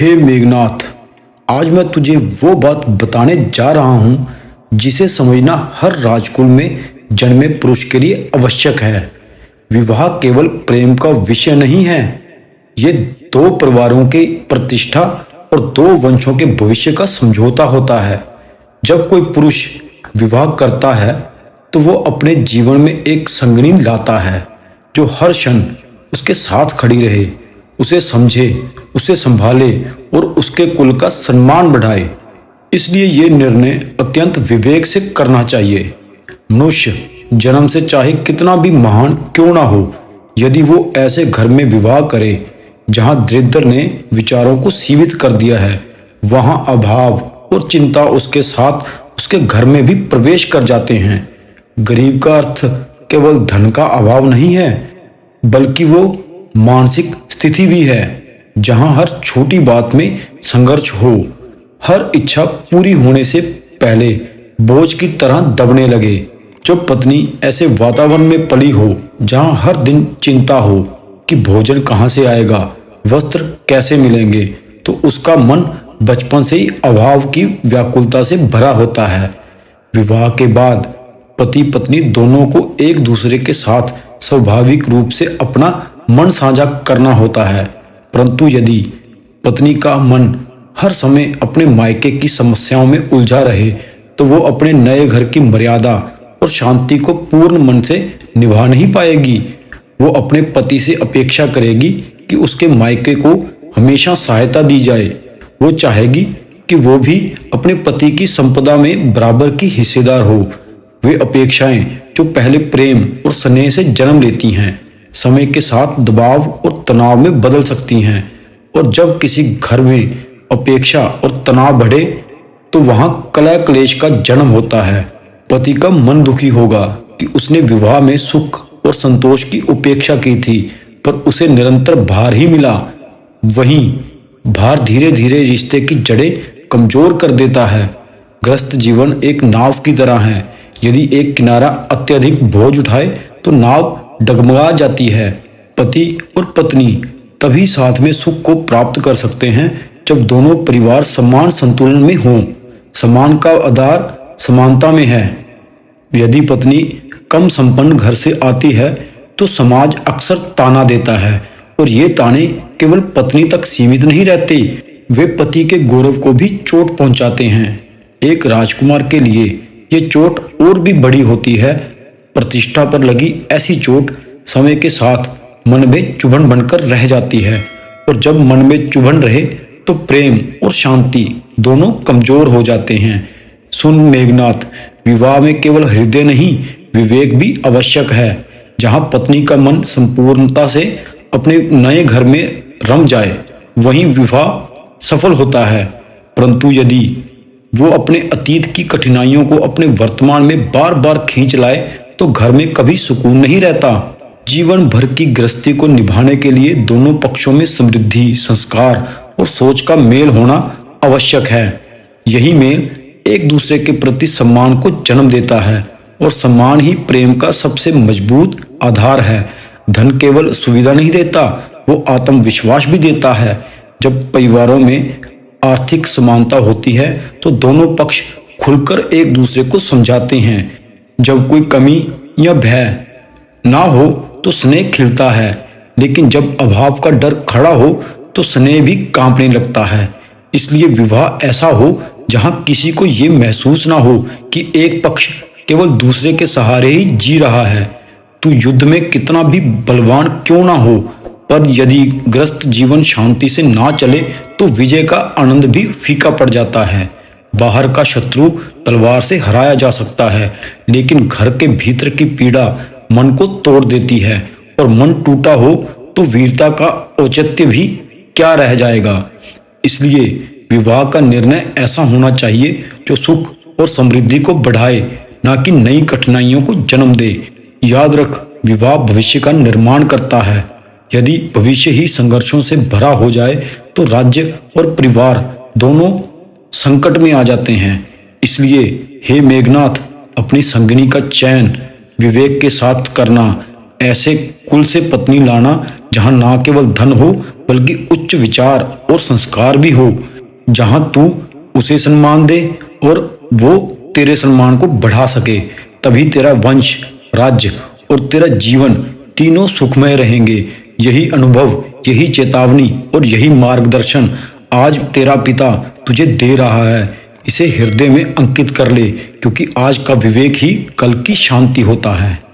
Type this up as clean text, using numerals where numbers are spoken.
हे मेघनाथ, आज मैं तुझे वो बात बताने जा रहा हूँ जिसे समझना हर राजकुल में जन्मे पुरुष के लिए आवश्यक है। विवाह केवल प्रेम का विषय नहीं है, ये दो परिवारों की प्रतिष्ठा और दो वंशों के भविष्य का समझौता होता है। जब कोई पुरुष विवाह करता है तो वो अपने जीवन में एक संगिनी लाता है जो हर क्षण उसके साथ खड़ी रहे, उसे समझे, उसे संभाले और उसके कुल का सम्मान बढ़ाए। इसलिए ये निर्णय अत्यंत विवेक से करना चाहिए। मनुष्य जन्म से चाहे कितना भी महान क्यों ना हो, यदि वो ऐसे घर में विवाह करे जहाँ दरिद्र ने विचारों को सीमित कर दिया है, वहाँ अभाव और चिंता उसके साथ उसके घर में भी प्रवेश कर जाते हैं। गरीब का अर्थ केवल धन का अभाव नहीं है, बल्कि वो मानसिक स्थिति भी है जहां हर छोटी बात में संघर्ष हो, हर इच्छा पूरी होने से पहले बोझ की तरह दबने लगे। जब पत्नी ऐसे वातावरण में पली हो जहां हर दिन चिंता हो कि भोजन कहाँ से आएगा, वस्त्र कैसे मिलेंगे, तो उसका मन बचपन से ही अभाव की व्याकुलता से भरा होता है। विवाह के बाद पति पत्नी दोनों को एक दूसरे के साथ स्वाभाविक रूप से अपना मन साझा करना होता है, परंतु यदि पत्नी का मन हर समय अपने मायके की समस्याओं में उलझा रहे तो वो अपने नए घर की मर्यादा और शांति को पूर्ण मन से निभा नहीं पाएगी। वो अपने पति से अपेक्षा करेगी कि उसके मायके को हमेशा सहायता दी जाए। वो चाहेगी कि वो भी अपने पति की संपदा में बराबर की हिस्सेदार हो। वे अपेक्षाएं जो पहले प्रेम और स्नेह से जन्म लेती हैं, समय के साथ दबाव और तनाव में बदल सकती हैं, और जब किसी घर में अपेक्षा और तनाव बढ़े तो वहां कलह क्लेश का जन्म होता है। पति का मन दुखी होगा कि उसने विवाह में सुख और संतोष की उपेक्षा की थी, पर उसे निरंतर भार ही मिला। वहीं भार धीरे धीरे रिश्ते की जड़ें कमजोर कर देता है। ग्रस्त जीवन एक नाव की तरह है, यदि एक किनारा अत्यधिक बोझ उठाए तो नाव डगमगा जाती है। पति और पत्नी तभी साथ में सुख को प्राप्त कर सकते हैं जब दोनों परिवार समान संतुलन में हों। सम्मान का आधार समानता में है। यदि पत्नी कम संपन्न घर से आती है तो समाज अक्सर ताना देता है, और ये ताने केवल पत्नी तक सीमित नहीं रहते, वे पति के गौरव को भी चोट पहुंचाते हैं। एक राजकुमार के लिए ये चोट और भी बड़ी होती है। प्रतिष्ठा पर लगी ऐसी चोट समय के साथ मन में चुभन बनकर रह जाती है, और जब मन में चुभन रहे तो प्रेम और शांति दोनों कमजोर हो जाते हैं। सुन मेघनाथ, विवाह में केवल हृदय नहीं, विवेक भी आवश्यक है। जहां पत्नी का मन संपूर्णता से अपने नए घर में रम जाए, वहीं विवाह सफल होता है। परंतु यदि वो अपने अतीत की कठिनाइयों को अपने वर्तमान में बार बार खींच लाए तो घर में कभी सुकून नहीं रहता। जीवन भर की गृहस्थी को निभाने के लिए दोनों पक्षों में समृद्धि, संस्कार और सोच का मेल होना आवश्यक है। यही मेल एक दूसरे के प्रति सम्मान को जन्म देता है, और सम्मान ही प्रेम का सबसे मजबूत आधार है। धन केवल सुविधा नहीं देता, वो आत्मविश्वास भी देता है। जब परिवारों में आर्थिक समानता होती है तो दोनों पक्ष खुलकर एक दूसरे को समझाते हैं। जब कोई कमी या भय ना हो तो स्नेह खिलता है, लेकिन जब अभाव का डर खड़ा हो तो स्नेह भी कांपने लगता है। इसलिए विवाह ऐसा हो जहां किसी को ये महसूस ना हो कि एक पक्ष केवल दूसरे के सहारे ही जी रहा है। तू युद्ध में कितना भी बलवान क्यों ना हो, पर यदि ग्रस्त जीवन शांति से ना चले तो विजय का आनंद भी फीका पड़ जाता है। बाहर का शत्रु तलवार से हराया जा सकता है, लेकिन घर के भीतर की पीड़ा मन को तोड़ देती है, और मन टूटा हो तो वीरता का औचित्य भी क्या रह जाएगा। इसलिए विवाह का निर्णय ऐसा होना चाहिए जो सुख और समृद्धि को बढ़ाए, ना कि नई कठिनाइयों को जन्म दे। याद रख, विवाह भविष्य का निर्माण करता है। यदि भविष्य ही संघर्षों से भरा हो जाए तो राज्य और परिवार दोनों संकट में आ जाते हैं। इसलिए हे मेघनाथ, अपनी संगिनी का चयन विवेक के साथ करना। ऐसे कुल से पत्नी लाना जहां ना केवल धन हो बल्कि उच्च विचार और संस्कार भी हो, जहां तू उसे सम्मान दे और वो तेरे सम्मान को बढ़ा सके। तभी तेरा वंश, राज्य और तेरा जीवन तीनों सुखमय रहेंगे। यही अनुभव, यही चेतावनी और यही मार्गदर्शन आज तेरा पिता तुझे दे रहा है। इसे हृदय में अंकित कर ले, क्योंकि आज का विवेक ही कल की शांति होता है।